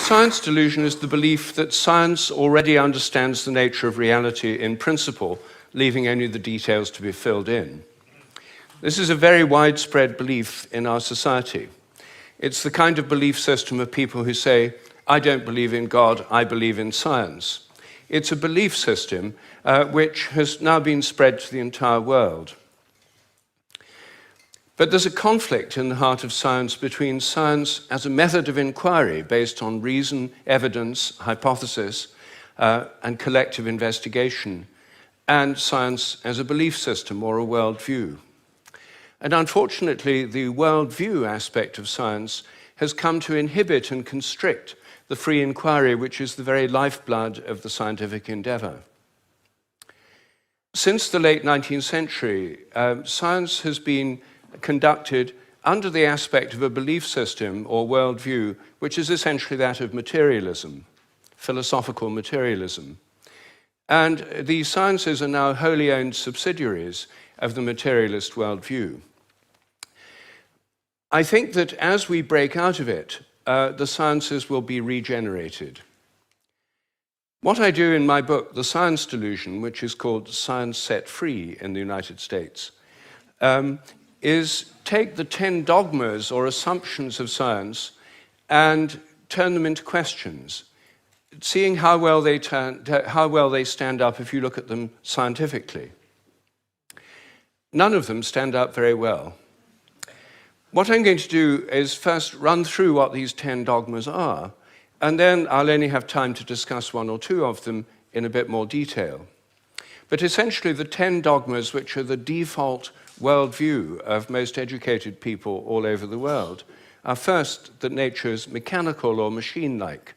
science delusion is the belief that science already understands the nature of reality in principle, leaving only the details to be filled in. This is a very widespread belief in our society. It's the kind of belief system of people who say, I don't believe in God, I believe in science. It's a belief system which has now been spread to the entire world. But there's a conflict in the heart of science between science as a method of inquiry based on reason, evidence, hypothesis, and collective investigation, and science as a belief system or a worldview. And unfortunately, the worldview aspect of science has come to inhibit and constrict the free inquiry, which is the very lifeblood of the scientific endeavor. Since the late 19th century, science has been conducted under the aspect of a belief system or worldview, which is essentially that of materialism, philosophical materialism. And the sciences are now wholly owned subsidiaries of the materialist worldview. I think that as we break out of it, the sciences will be regenerated. What I do in my book, The Science Delusion, which is called Science Set Free in the United States, is take the 10 dogmas or assumptions of science and turn them into questions, seeing how well they stand up if you look at them scientifically. None of them stand up very well. What I'm going to do is first run through what these 10 dogmas are, and then I'll only have time to discuss one or two of them in a bit more detail. But essentially, the 10 dogmas, which are the default worldview of most educated people all over the world, are first, that nature is mechanical or machine-like.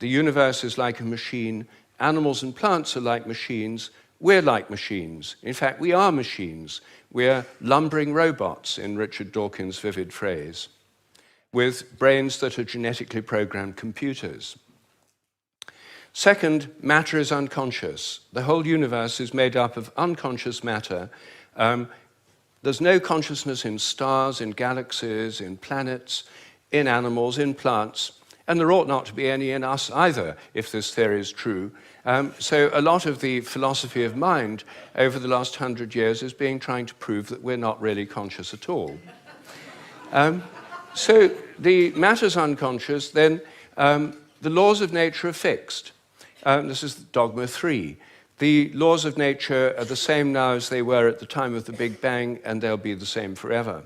The universe is like a machine, animals and plants are like machines, we're like machines. In fact, we are machines. We're lumbering robots, in Richard Dawkins' vivid phrase, with brains that are genetically programmed computers. Second, matter is unconscious. The whole universe is made up of unconscious matter. There's no consciousness in stars, in galaxies, in planets, in animals, in plants, and there ought not to be any in us either, if this theory is true. So a lot of the philosophy of mind over the last 100 years is trying to prove that we're not really conscious at all. So the matter's unconscious, then the laws of nature are fixed. This is dogma 3. The laws of nature are the same now as they were at the time of the Big Bang, and they'll be the same forever.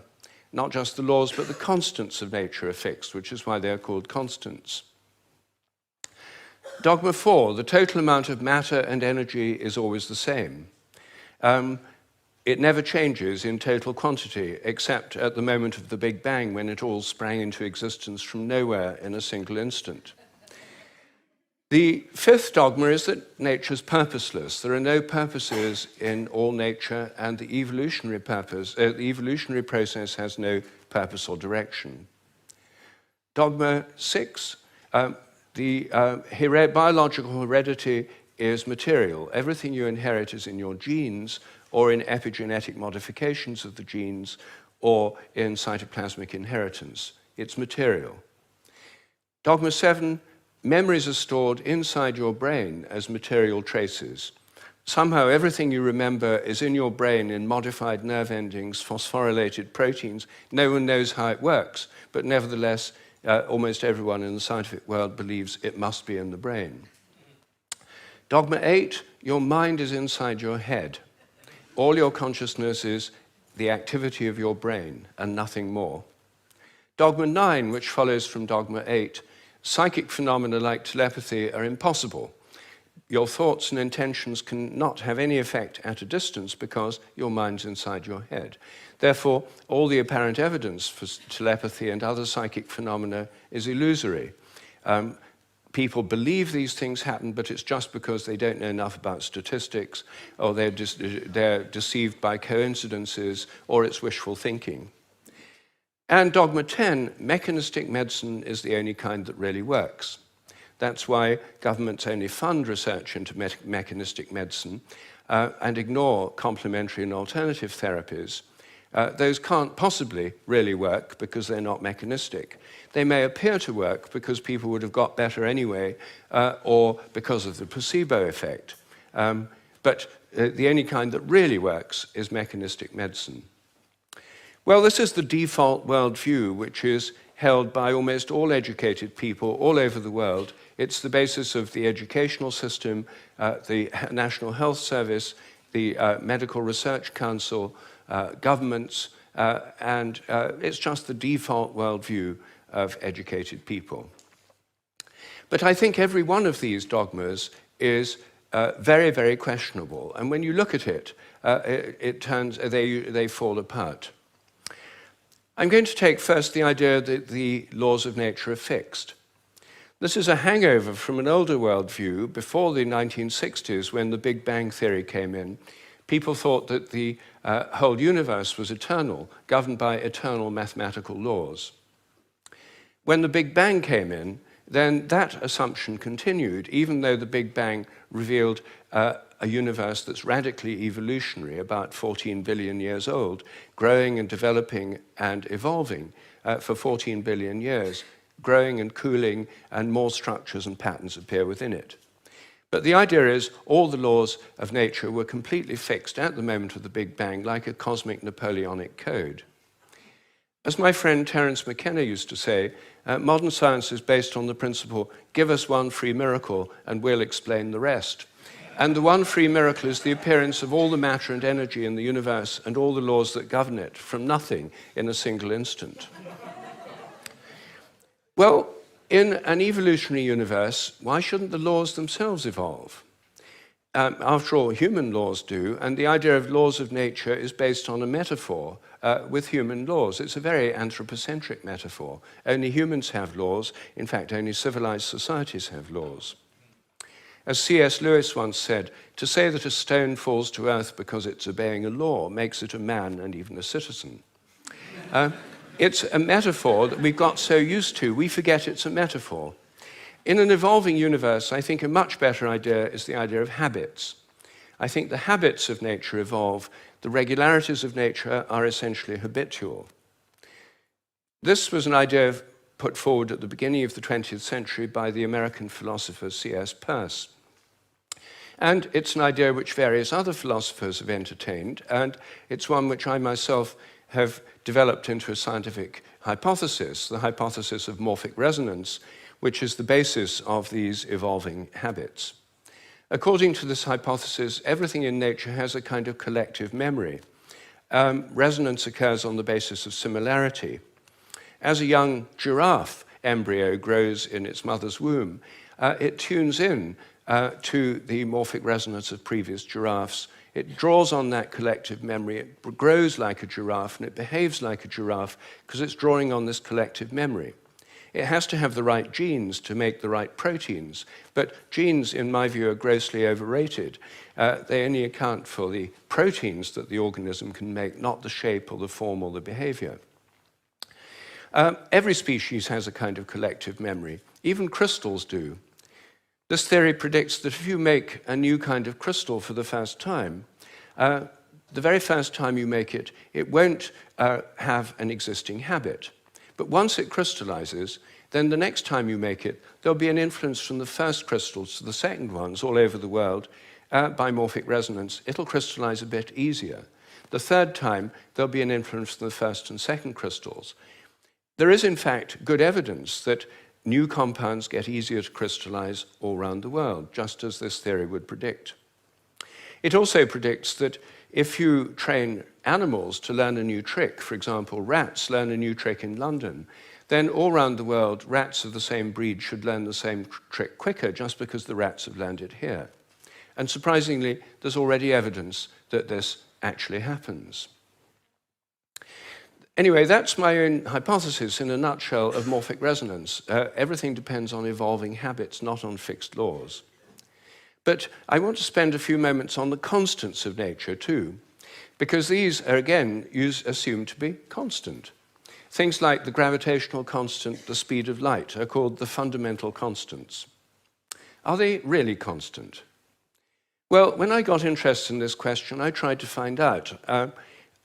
Not just the laws, but the constants of nature are fixed, which is why they are called constants. Dogma 4, the total amount of matter and energy is always the same. It never changes in total quantity, except at the moment of the Big Bang, when it all sprang into existence from nowhere in a single instant. The 5th dogma is that nature is purposeless. There are no purposes in all nature, and the evolutionary process has no purpose or direction. Dogma 6, biological heredity is material. Everything you inherit is in your genes, or in epigenetic modifications of the genes, or in cytoplasmic inheritance. It's material. Dogma 7, memories are stored inside your brain as material traces. Somehow everything you remember is in your brain in modified nerve endings, phosphorylated proteins. No one knows how it works, but nevertheless, almost everyone in the scientific world believes it must be in the brain. Dogma 8, your mind is inside your head. All your consciousness is the activity of your brain and nothing more. Dogma 9, which follows from dogma 8, psychic phenomena like telepathy are impossible. Your thoughts and intentions cannot have any effect at a distance because your mind's inside your head. Therefore, all the apparent evidence for telepathy and other psychic phenomena is illusory. People believe these things happen, but it's just because they don't know enough about statistics, or they're deceived by coincidences, or it's wishful thinking. And dogma 10, mechanistic medicine is the only kind that really works. That's why governments only fund research into mechanistic medicine and ignore complementary and alternative therapies. Those can't possibly really work because they're not mechanistic. They may appear to work because people would have got better anyway, or because of the placebo effect. But the only kind that really works is mechanistic medicine. Well, this is the default worldview, which is held by almost all educated people all over the world. It's the basis of the educational system, the National Health Service, the Medical Research Council, governments, and it's just the default worldview of educated people. But I think every one of these dogmas is very, very questionable. And when you look at it, they fall apart. I'm going to take first the idea that the laws of nature are fixed. This is a hangover from an older worldview before the 1960s, when the Big Bang theory came in. People thought that the whole universe was eternal, governed by eternal mathematical laws. When the Big Bang came in, then that assumption continued, even though the Big Bang revealed a universe that's radically evolutionary, about 14 billion years old, growing and developing and evolving for 14 billion years, growing and cooling, and more structures and patterns appear within it. But the idea is all the laws of nature were completely fixed at the moment of the Big Bang, like a cosmic Napoleonic code. As my friend Terence McKenna used to say, modern science is based on the principle, give us one free miracle and we'll explain the rest. And the one free miracle is the appearance of all the matter and energy in the universe and all the laws that govern it from nothing in a single instant. Well, in an evolutionary universe, why shouldn't the laws themselves evolve? After all, human laws do, and the idea of laws of nature is based on a metaphor with human laws. It's a very anthropocentric metaphor. Only humans have laws. In fact, only civilized societies have laws. As C.S. Lewis once said, to say that a stone falls to earth because it's obeying a law makes it a man and even a citizen. It's a metaphor that we've got so used to, we forget it's a metaphor. In an evolving universe, I think a much better idea is the idea of habits. I think the habits of nature evolve. The regularities of nature are essentially habitual. This was an idea put forward at the beginning of the 20th century by the American philosopher C.S. Peirce. And it's an idea which various other philosophers have entertained, and it's one which I myself have developed into a scientific hypothesis, the hypothesis of morphic resonance, which is the basis of these evolving habits. According to this hypothesis, everything in nature has a kind of collective memory. Resonance occurs on the basis of similarity. As a young giraffe embryo grows in its mother's womb, it tunes in to the morphic resonance of previous giraffes. It draws on that collective memory. It grows like a giraffe, and it behaves like a giraffe because it's drawing on this collective memory. It has to have the right genes to make the right proteins, but genes, in my view, are grossly overrated. They only account for the proteins that the organism can make, not the shape or the form or the behavior. Every species has a kind of collective memory. Even crystals do. This theory predicts that if you make a new kind of crystal for the first time, the very first time you make it, it won't have an existing habit. But once it crystallizes, then the next time you make it, there'll be an influence from the first crystals to the second ones all over the world by morphic resonance. It'll crystallize a bit easier. The third time, there'll be an influence from the first and second crystals. There is, in fact, good evidence that new compounds get easier to crystallize all around the world, just as this theory would predict. It also predicts that if you train animals to learn a new trick, for example, rats learn a new trick in London, then all around the world, rats of the same breed should learn the same trick quicker just because the rats have learned it here. And surprisingly, there's already evidence that this actually happens. Anyway, that's my own hypothesis in a nutshell of morphic resonance. Everything depends on evolving habits, not on fixed laws. But I want to spend a few moments on the constants of nature too, because these are, again, assumed to be constant. Things like the gravitational constant, the speed of light, are called the fundamental constants. Are they really constant? Well, when I got interested in this question, I tried to find out.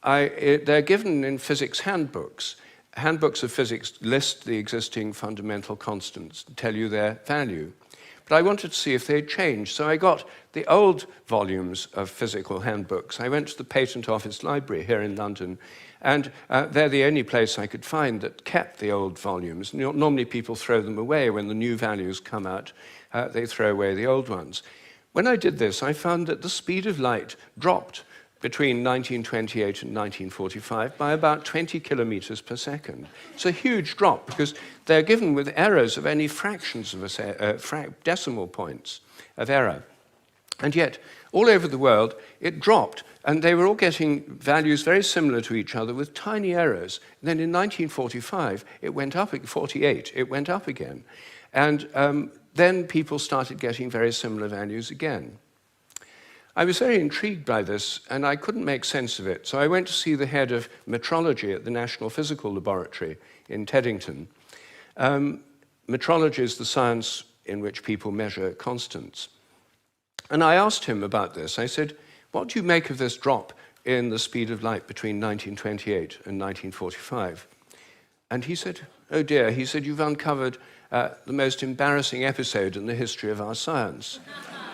they're given in physics handbooks. Handbooks of physics list the existing fundamental constants, tell you their value. But I wanted to see if they'd changed, so I got the old volumes of physical handbooks. I went to the Patent Office Library here in London, and they're the only place I could find that kept the old volumes. Normally people throw them away when the new values come out. They throw away the old ones. When I did this, I found that the speed of light dropped between 1928 and 1945 by about 20 kilometers per second. It's a huge drop because they're given with errors of only fractions of decimal points of error. And yet, all over the world, it dropped, and they were all getting values very similar to each other with tiny errors. And then in 1945, it went up, 48, it went up again. And then people started getting very similar values again. I was very intrigued by this, and I couldn't make sense of it. So I went to see the head of metrology at the National Physical Laboratory in Teddington. Metrology is the science in which people measure constants. And I asked him about this. I said, what do you make of this drop in the speed of light between 1928 and 1945? And he said, oh dear, he said, you've uncovered the most embarrassing episode in the history of our science.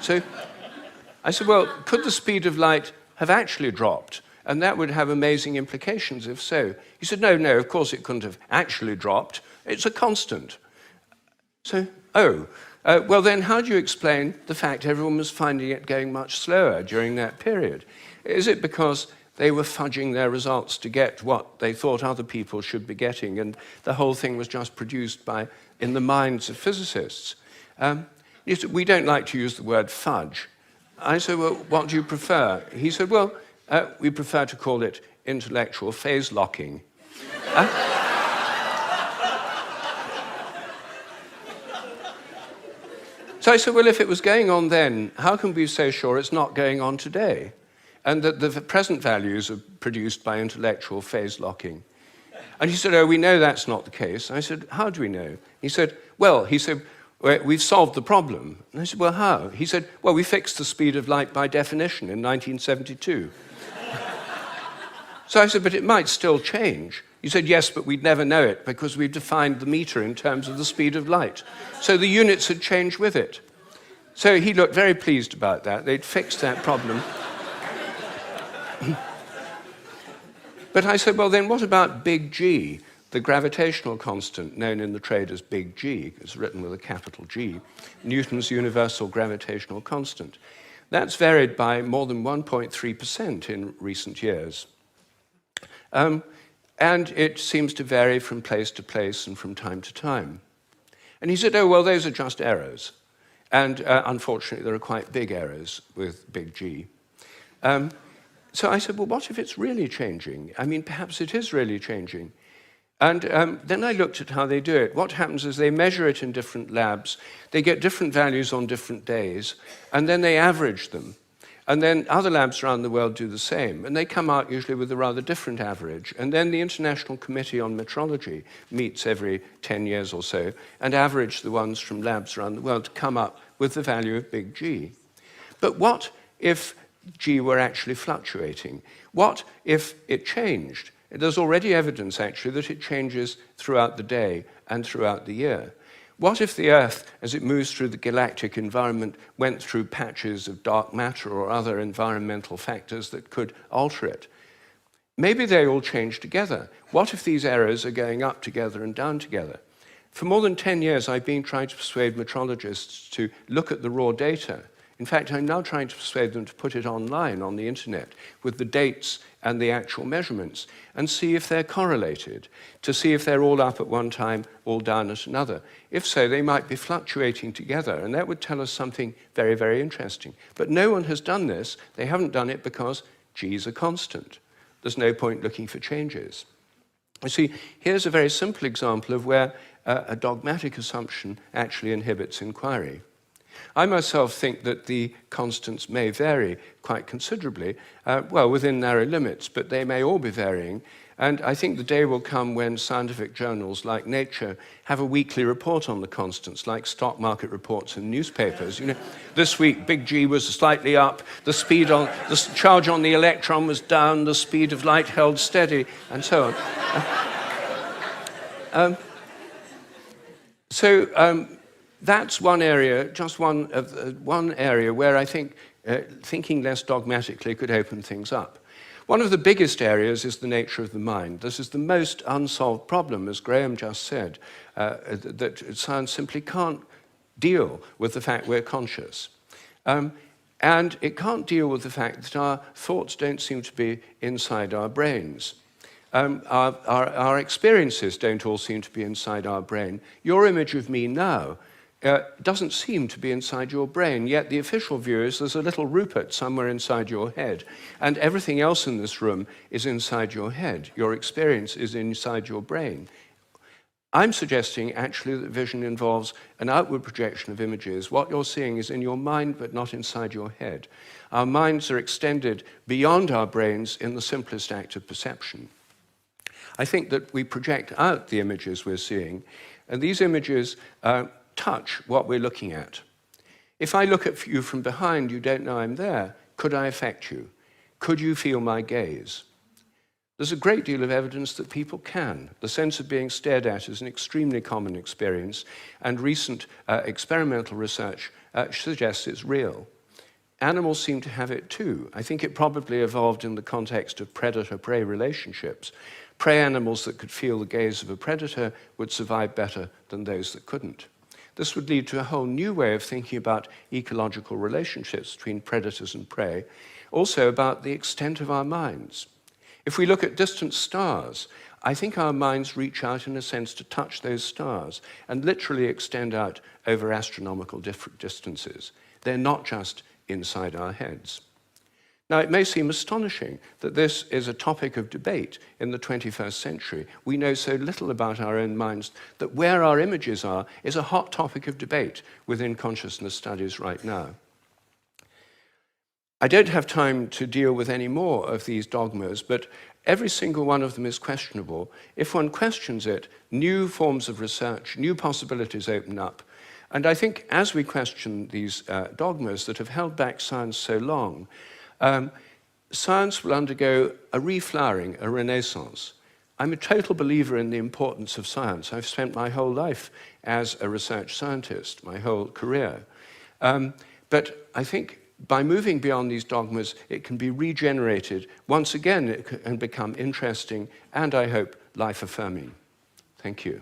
So I said, well, could the speed of light have actually dropped? And that would have amazing implications if so. He said, no, of course it couldn't have actually dropped. It's a constant. So, well then how do you explain the fact everyone was finding it going much slower during that period? Is it because they were fudging their results to get what they thought other people should be getting, and the whole thing was just produced in the minds of physicists? We don't like to use the word fudge. I said, well, what do you prefer? He said, well, we prefer to call it intellectual phase locking. So I said, well, if it was going on then, how can we be so sure it's not going on today? And that the present values are produced by intellectual phase locking. And he said, oh, we know that's not the case. I said, how do we know? He said, we've solved the problem. And I said, well, how? He said, well, we fixed the speed of light by definition in 1972. So I said, but it might still change. He said, yes, but we'd never know it because we've defined the meter in terms of the speed of light. So the units had changed with it. So he looked very pleased about that. They'd fixed that problem. But I said, well, then what about big G, the gravitational constant known in the trade as big G? It's written with a capital G, Newton's universal gravitational constant. That's varied by more than 1.3% in recent years. And it seems to vary from place to place and from time to time. And he said, oh, well, those are just errors. And unfortunately, there are quite big errors with big G. So I said, well, what if it's really changing? I mean, perhaps it is really changing. And then I looked at how they do it. What happens is they measure it in different labs. They get different values on different days, and then they average them. And then other labs around the world do the same, and they come out usually with a rather different average. And then the International Committee on Metrology meets every 10 years or so and average the ones from labs around the world to come up with the value of big G. But what if G were actually fluctuating? What if it changed? There's already evidence, actually, that it changes throughout the day and throughout the year. What if the Earth, as it moves through the galactic environment, went through patches of dark matter or other environmental factors that could alter it? Maybe they all change together. What if these errors are going up together and down together? For more than 10 years, I've been trying to persuade metrologists to look at the raw data. In fact, I'm now trying to persuade them to put it online on the internet with the dates and the actual measurements and see if they're correlated, to see if they're all up at one time, all down at another. If so, they might be fluctuating together, and that would tell us something very, very interesting. But no one has done this. They haven't done it because G is a constant. There's no point looking for changes. You see, here's a very simple example of where a dogmatic assumption actually inhibits inquiry. I myself think that the constants may vary quite considerably, well, within narrow limits, but they may all be varying And I think the day will come when scientific journals like Nature have a weekly report on the constants, like stock market reports in newspapers. You know, this week, big G was slightly up, the charge on the electron was down, the speed of light held steady, and so on. That's one area, just one area where I think thinking less dogmatically could open things up. One of the biggest areas is the nature of the mind. This is the most unsolved problem, as Graham just said, that science simply can't deal with the fact we're conscious. And it can't deal with the fact that our thoughts don't seem to be inside our brains. Our experiences don't all seem to be inside our brain. Your image of me now doesn't seem to be inside your brain, yet the official view is there's a little Rupert somewhere inside your head, and everything else in this room is inside your head. Your experience is inside your brain. I'm suggesting actually that vision involves an outward projection of images. What you're seeing is in your mind but not inside your head. Our minds are extended beyond our brains in the simplest act of perception. I think that we project out the images we're seeing, and these images touch what we're looking at. If I look at you from behind, you don't know I'm there. Could I affect you? Could you feel my gaze? There's a great deal of evidence that people can. The sense of being stared at is an extremely common experience, and recent experimental research suggests it's real. Animals seem to have it too. I think it probably evolved in the context of predator-prey relationships. Prey animals that could feel the gaze of a predator would survive better than those that couldn't. This would lead to a whole new way of thinking about ecological relationships between predators and prey, also about the extent of our minds. If we look at distant stars, I think our minds reach out in a sense to touch those stars and literally extend out over astronomical distances. They're not just inside our heads. Now, it may seem astonishing that this is a topic of debate in the 21st century. We know so little about our own minds that where our images are is a hot topic of debate within consciousness studies right now. I don't have time to deal with any more of these dogmas, but every single one of them is questionable. If one questions it, new forms of research, new possibilities open up. And I think as we question these dogmas that have held back science so long, science will undergo a reflowering, a renaissance. I'm a total believer in the importance of science. I've spent my whole life as a research scientist, my whole career. But I think by moving beyond these dogmas, it can be regenerated. Once again, it can become interesting and, I hope, life-affirming. Thank you.